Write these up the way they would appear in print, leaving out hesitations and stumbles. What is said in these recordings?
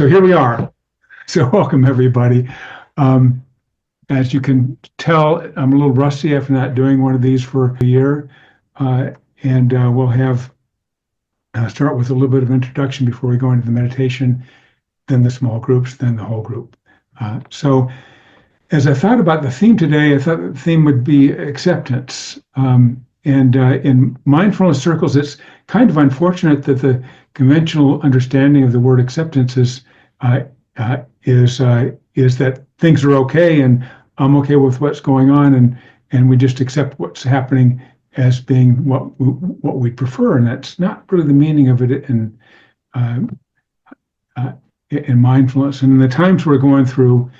So here we are. So welcome, everybody. As you can tell, I'm a little rusty after not doing one of these for a year. And we'll have start with a little bit of introduction before we go into the meditation, then the small groups, then the whole group. So as I thought about the theme today, I thought the theme would be acceptance. And in mindfulness circles, it's kind of unfortunate that the conventional understanding of the word acceptance is that things are okay and I'm okay with what's going on, and we just accept what's happening as being what we prefer, and that's not really the meaning of it in mindfulness. And in the times we're going through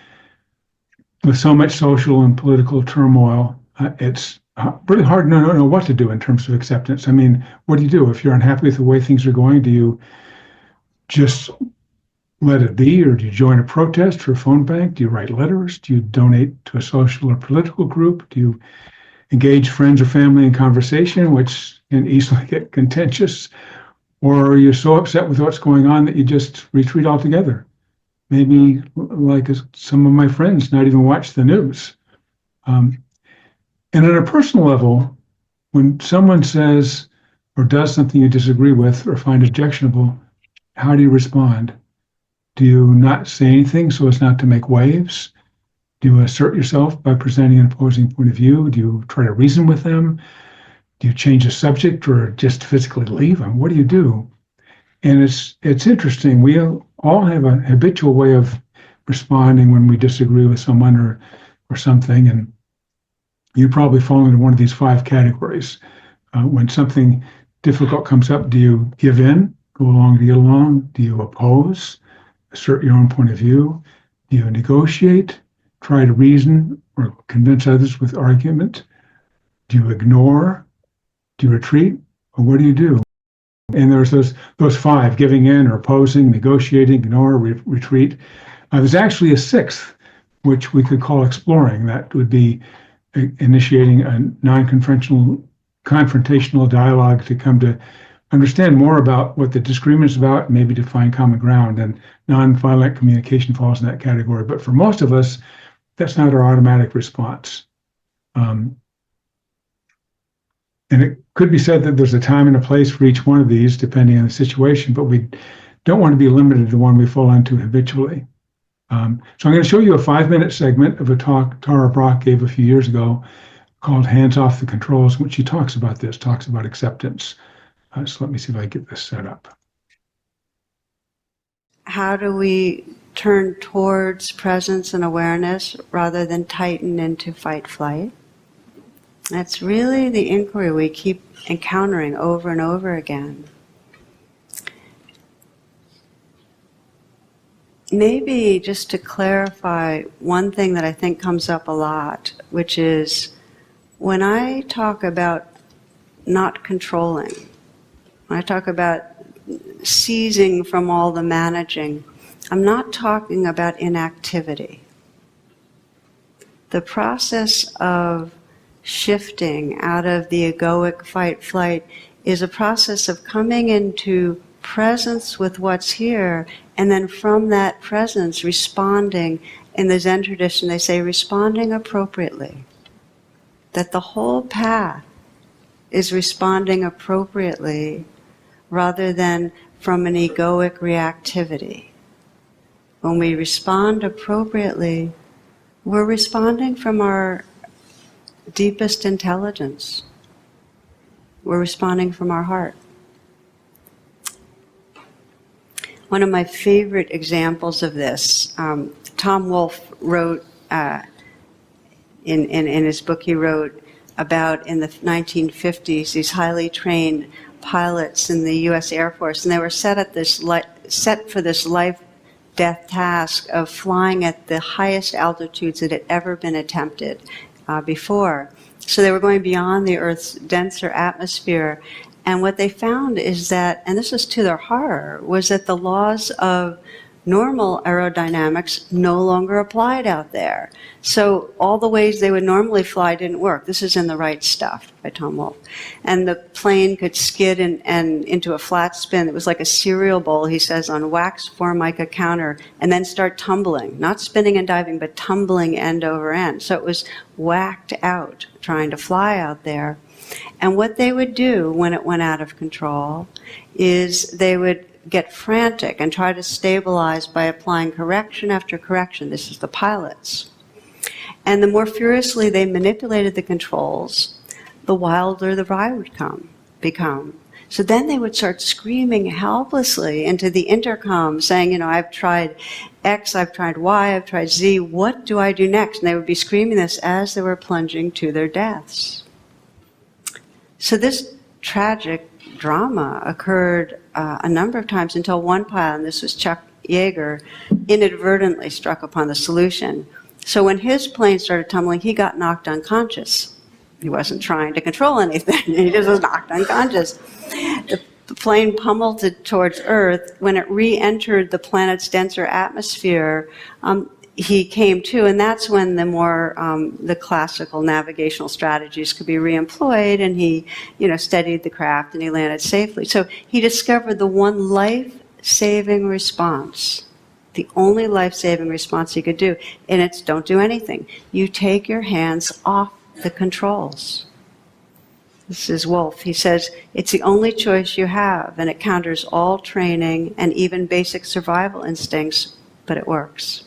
with so much social and political turmoil, it's really hard to know what to do in terms of acceptance. I mean, what do you do if you're unhappy with the way things are going? Do you just let it be, or do you join a protest or a phone bank? Do you write letters? Do you donate to a social or political group? Do you engage friends or family in conversation, which can easily get contentious? Or are you so upset with what's going on that you just retreat altogether? Maybe like some of my friends, not even watch the news. And on a personal level, when someone says or does something you disagree with or find objectionable, how do you respond? Do you not say anything so as not to make waves? Do you assert yourself by presenting an opposing point of view? Do you try to reason with them? Do you change the subject or just physically leave them? What do you do? And it's interesting. We all have a habitual way of responding when we disagree with someone or something. And you probably fall into one of these 5 categories. When something difficult comes up, do you give in, go along to get along? Do you oppose, assert your own point of view? Do you negotiate, try to reason or convince others with argument? Do you ignore? Do you retreat? Or what do you do? And there's those 5, giving in or opposing, negotiating, ignore, retreat. There's actually a 6th, which we could call exploring. That would be initiating a confrontational dialogue to come to understand more about what the disagreement is about, maybe to find common ground. And nonviolent communication falls in that category. But for most of us, that's not our automatic response. And it could be said that there's a time and a place for each one of these, depending on the situation, but we don't want to be limited to the one we fall into habitually. So I'm going to show you a 5-minute segment of a talk Tara Brach gave a few years ago called Hands Off the Controls, in which she talks about acceptance. So let me see if I get this set up. How do we turn towards presence and awareness rather than tighten into fight-flight? That's really the inquiry we keep encountering over and over again. Maybe just to clarify one thing that I think comes up a lot, which is when I talk about not controlling, when I talk about ceasing from all the managing, I'm not talking about inactivity. The process of shifting out of the egoic fight-flight is a process of coming into presence with what's here, and then from that presence responding. In the Zen tradition, they say responding appropriately. That the whole path is responding appropriately rather than from an egoic reactivity. When we respond appropriately, we're responding from our deepest intelligence. We're responding from our heart. One of my favorite examples of this, Tom Wolfe wrote in his book, he wrote about in the 1950s these highly trained pilots in the U.S. Air Force, and they were set for this life-death task of flying at the highest altitudes that had ever been attempted before. So they were going beyond the Earth's denser atmosphere. And what they found is that, and this is to their horror, was that the laws of normal aerodynamics no longer applied out there. So all the ways they would normally fly didn't work. This is in The Right Stuff by Tom Wolfe. And the plane could skid and into a flat spin. It was like a cereal bowl, he says, on wax formica counter, and then start tumbling. Not spinning and diving, but tumbling end over end. So it was whacked out, trying to fly out there. And what they would do when it went out of control is they would get frantic and try to stabilize by applying correction after correction. This is the pilots. And the more furiously they manipulated the controls, the wilder the ride would become. So then they would start screaming helplessly into the intercom, saying, I've tried X, I've tried Y, I've tried Z, what do I do next? And they would be screaming this as they were plunging to their deaths. So this tragic drama occurred a number of times until one pilot, and this was Chuck Yeager, inadvertently struck upon the solution. So when his plane started tumbling, he got knocked unconscious. He wasn't trying to control anything. He just was knocked unconscious. The plane pummeled towards Earth. When it re-entered the planet's denser atmosphere, he came to, and that's when the classical navigational strategies could be reemployed, and he, steadied the craft and he landed safely. So he discovered the one life-saving response, the only life-saving response he could do, and it's don't do anything. You take your hands off the controls. This is Wolfe. He says, it's the only choice you have, and it counters all training and even basic survival instincts, but it works.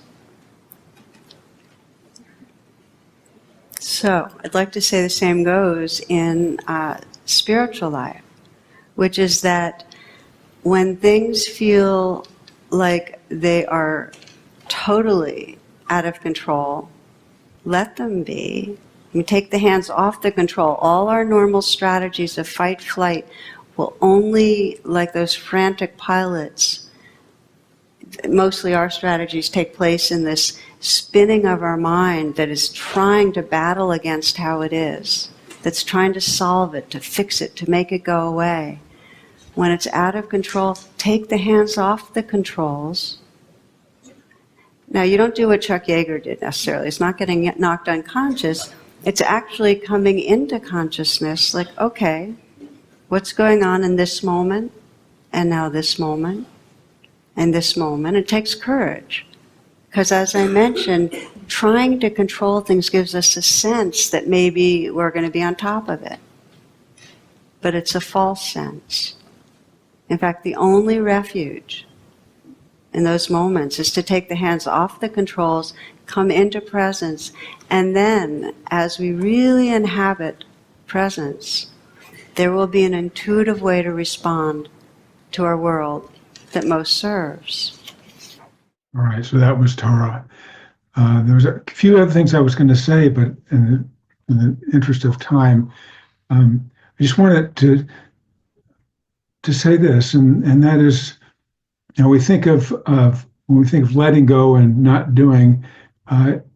So I'd like to say the same goes in spiritual life, which is that when things feel like they are totally out of control, let them be. We take the hands off the control. All our normal strategies of fight, flight will only, like those frantic pilots, mostly our strategies take place in this spinning of our mind that is trying to battle against how it is, that's trying to solve it, to fix it, to make it go away. When it's out of control, take the hands off the controls. Now, you don't do what Chuck Yeager did necessarily. It's not getting knocked unconscious. It's actually coming into consciousness, like, okay, what's going on in this moment, and now this moment, and this moment? It takes courage. Because as I mentioned, trying to control things gives us a sense that maybe we're going to be on top of it. But it's a false sense. In fact, the only refuge in those moments is to take the hands off the controls, come into presence, and then, as we really inhabit presence, there will be an intuitive way to respond to our world that most serves. All right, so that was Tara. There was a few other things I was going to say, but in the interest of time, I just wanted to say this, and that is, we think of when we think of letting go and not doing,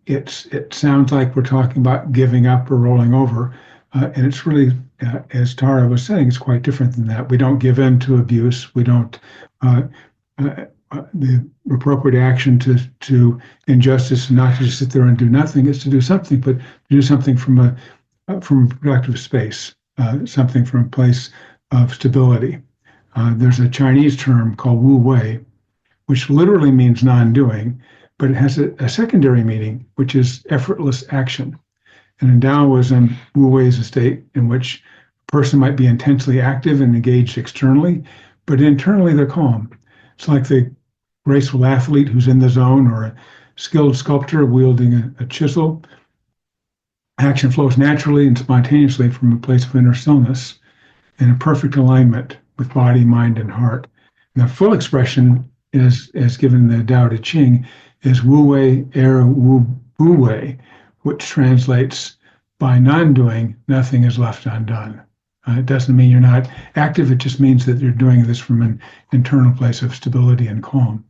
it sounds like we're talking about giving up or rolling over, and it's really, as Tara was saying, it's quite different than that. We don't give in to abuse. We don't. The appropriate action to injustice is not to just sit there and do nothing. It's to do something, but to do something from a productive space, something from a place of stability. There's a Chinese term called Wu Wei, which literally means non-doing, but it has a secondary meaning, which is effortless action. And in Taoism, Wu Wei is a state in which a person might be intensely active and engaged externally, but internally they're calm. It's like the graceful athlete who's in the zone, or a skilled sculptor wielding a chisel. Action flows naturally and spontaneously from a place of inner stillness in a perfect alignment with body, mind, and heart. And the full expression is, as given in the Tao Te Ching, is Wu Wei Er Wu Wei, which translates, by non-doing, nothing is left undone. It doesn't mean you're not active, it just means that you're doing this from an internal place of stability and calm.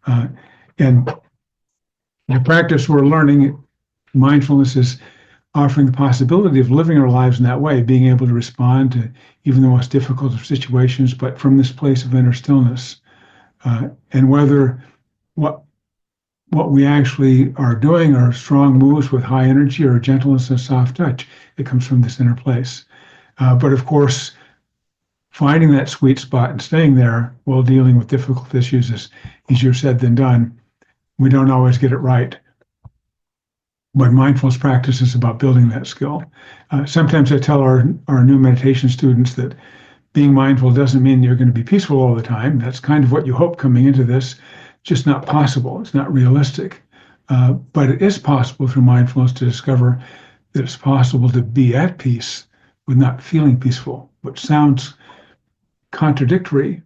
And the practice we're learning, mindfulness, is offering the possibility of living our lives in that way, being able to respond to even the most difficult of situations, but from this place of inner stillness. And whether what what we actually are doing are strong moves with high energy or gentleness and soft touch. It comes from this inner place. But of course, finding that sweet spot and staying there while dealing with difficult issues is easier said than done. We don't always get it right. But mindfulness practice is about building that skill. Sometimes I tell our new meditation students that being mindful doesn't mean you're going to be peaceful all the time. That's kind of what you hope coming into this. Just not possible. It's not realistic. But it is possible through mindfulness to discover that it's possible to be at peace with not feeling peaceful, which sounds contradictory.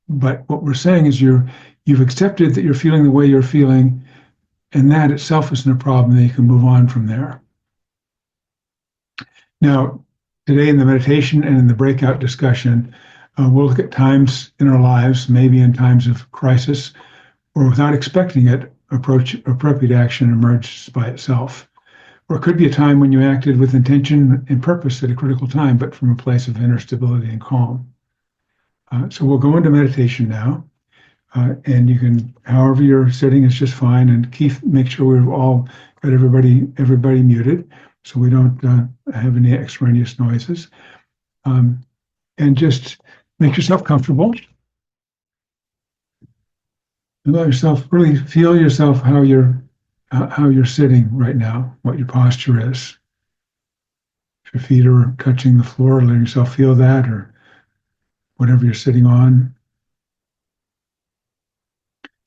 But what we're saying is you've accepted that you're feeling the way you're feeling, and that itself isn't a problem. Then you can move on from there. Now, today in the meditation and in the breakout discussion, we'll look at times in our lives, maybe in times of crisis, or without expecting it, appropriate action emerges by itself. Or it could be a time when you acted with intention and purpose at a critical time, but from a place of inner stability and calm. So we'll go into meditation now. And you can, however you're sitting, is just fine. And Keith, make sure we've all got everybody muted, so we don't have any extraneous noises. And just make yourself comfortable. And let yourself really feel yourself how you're sitting right now, what your posture is. If your feet are touching the floor, let yourself feel that, or whatever you're sitting on.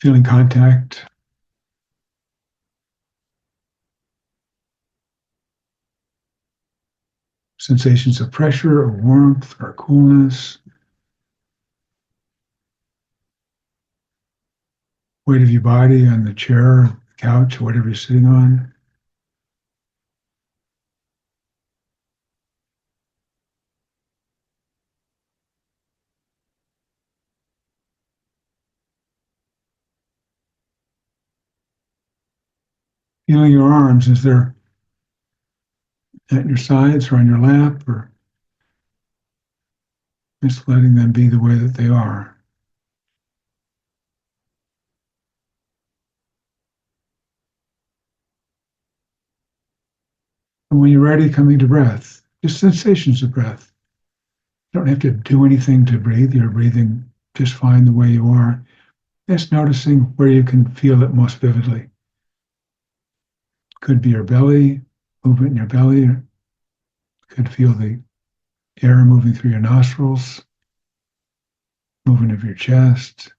Feeling contact. Sensations of pressure or warmth or coolness. Weight of your body on the chair, the couch, or whatever you're sitting on. Feeling your arms as they're at your sides or on your lap, or just letting them be the way that they are. And when you're ready, coming to breath, just sensations of breath. You don't have to do anything to breathe. You're breathing just fine the way you are. Just noticing where you can feel it most vividly. Could be your belly, movement in your belly. Or could feel the air moving through your nostrils, movement of your chest,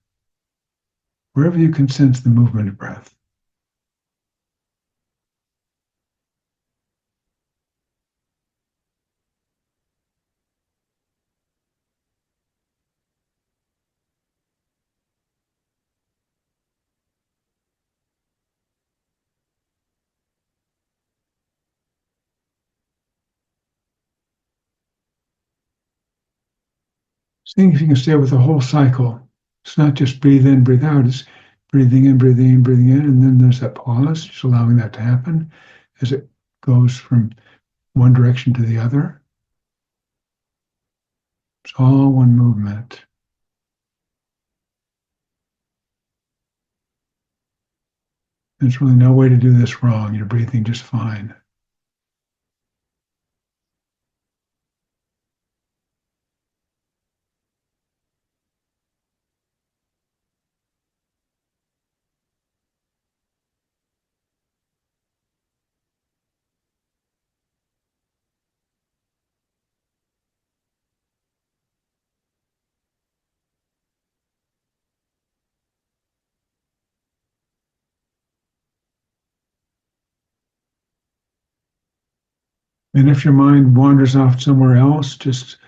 wherever you can sense the movement of breath. Seeing if you can stay with the whole cycle. It's not just breathe in, breathe out. It's breathing in, breathing in, breathing in, and then there's that pause, just allowing that to happen as it goes from one direction to the other. It's all one movement. There's really no way to do this wrong. You're breathing just fine. And if your mind wanders off somewhere else, just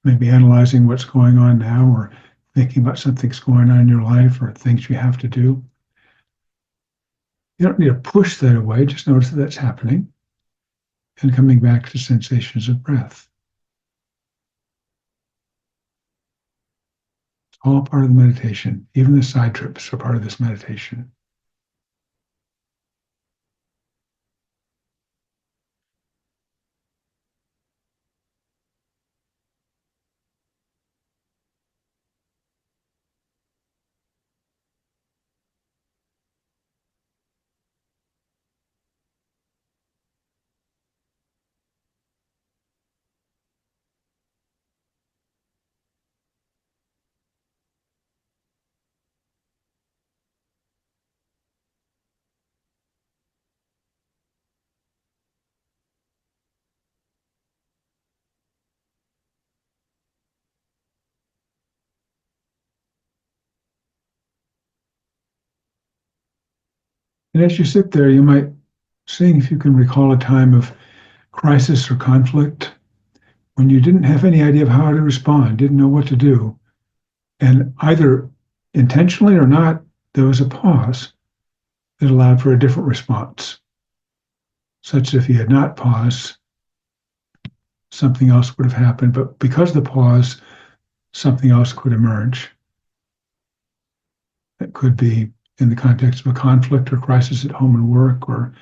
maybe analyzing what's going on now or thinking about something's going on in your life or things you have to do, you don't need to push that away. Just notice that that's happening and coming back to sensations of breath. It's all part of the meditation. Even the side trips are part of this meditation. And as you sit there, you might see if you can recall a time of crisis or conflict when you didn't have any idea of how to respond, didn't know what to do. And either intentionally or not, there was a pause that allowed for a different response, such that if you had not paused, something else would have happened. But because of the pause, something else could emerge. It could be in the context of a conflict or crisis at home and work, or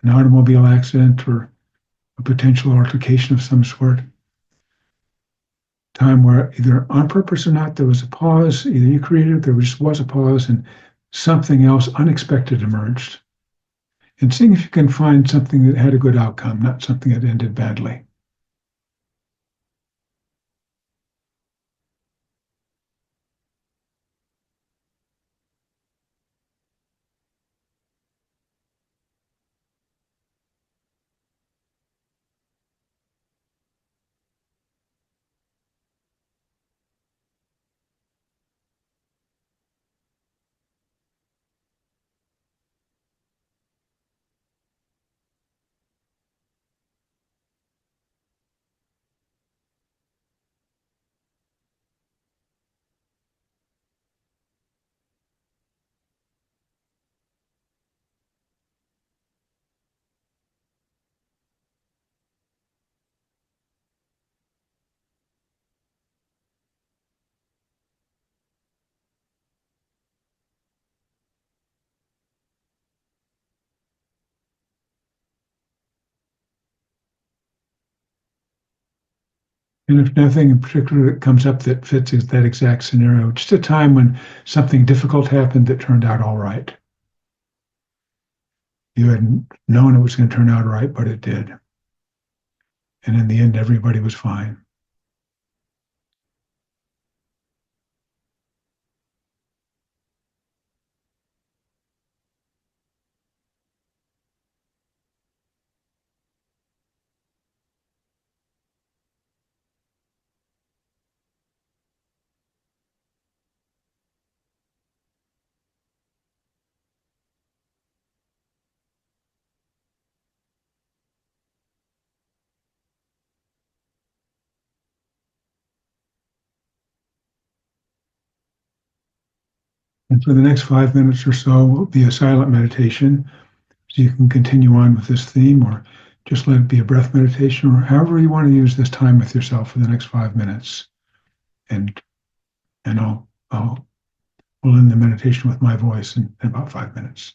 an automobile accident, or a potential altercation of some sort. Time where either on purpose or not, there was a pause. Either you created it, there just was a pause, and something else unexpected emerged. And seeing if you can find something that had a good outcome, not something that ended badly. And if nothing in particular comes up that fits that exact scenario, just a time when something difficult happened that turned out all right. You hadn't known it was going to turn out right, but it did. And in the end, everybody was fine. And for the next 5 minutes or so will be a silent meditation. So you can continue on with this theme, or just let it be a breath meditation, or however you want to use this time with yourself for the next 5 minutes. And I'll we'll end the meditation with my voice in about 5 minutes.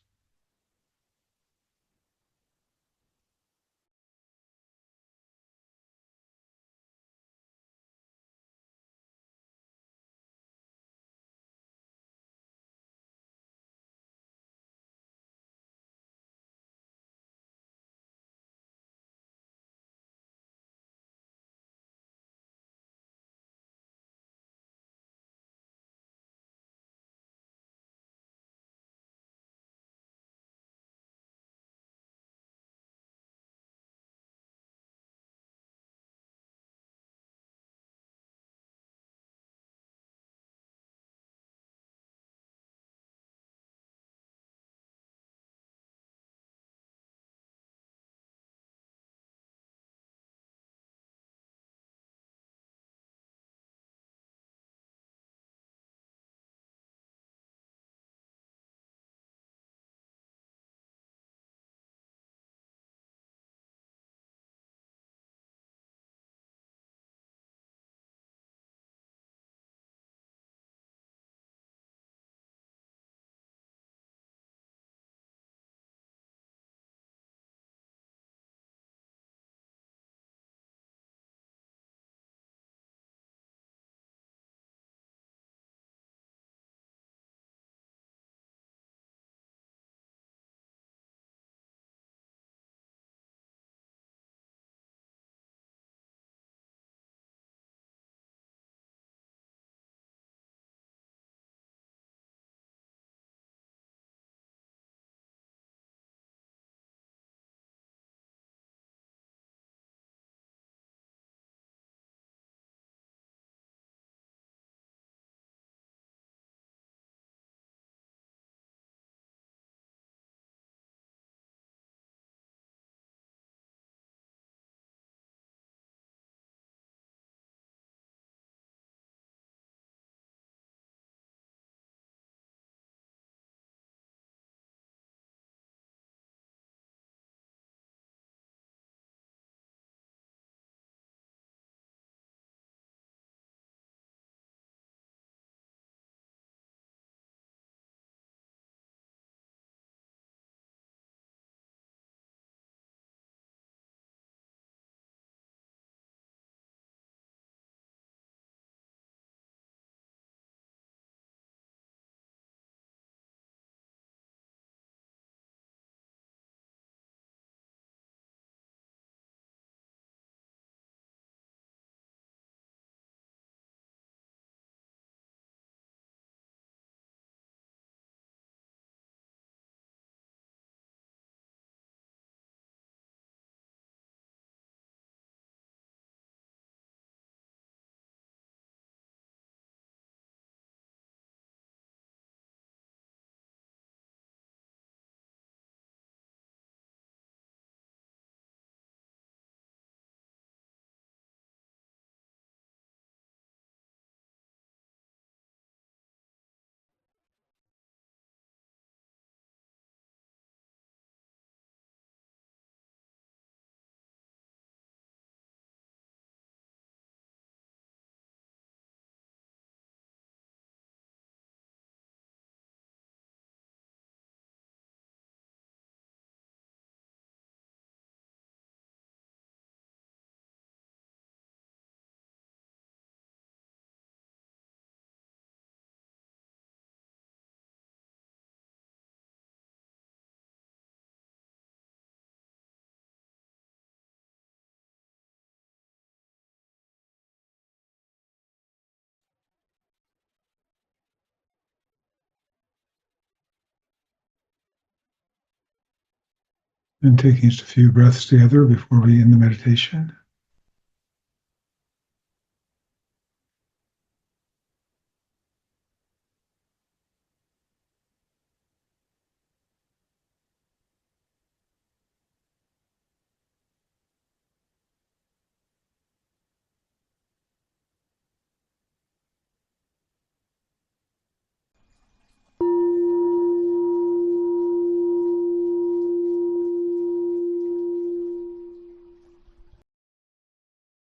And taking just a few breaths together before we end the meditation.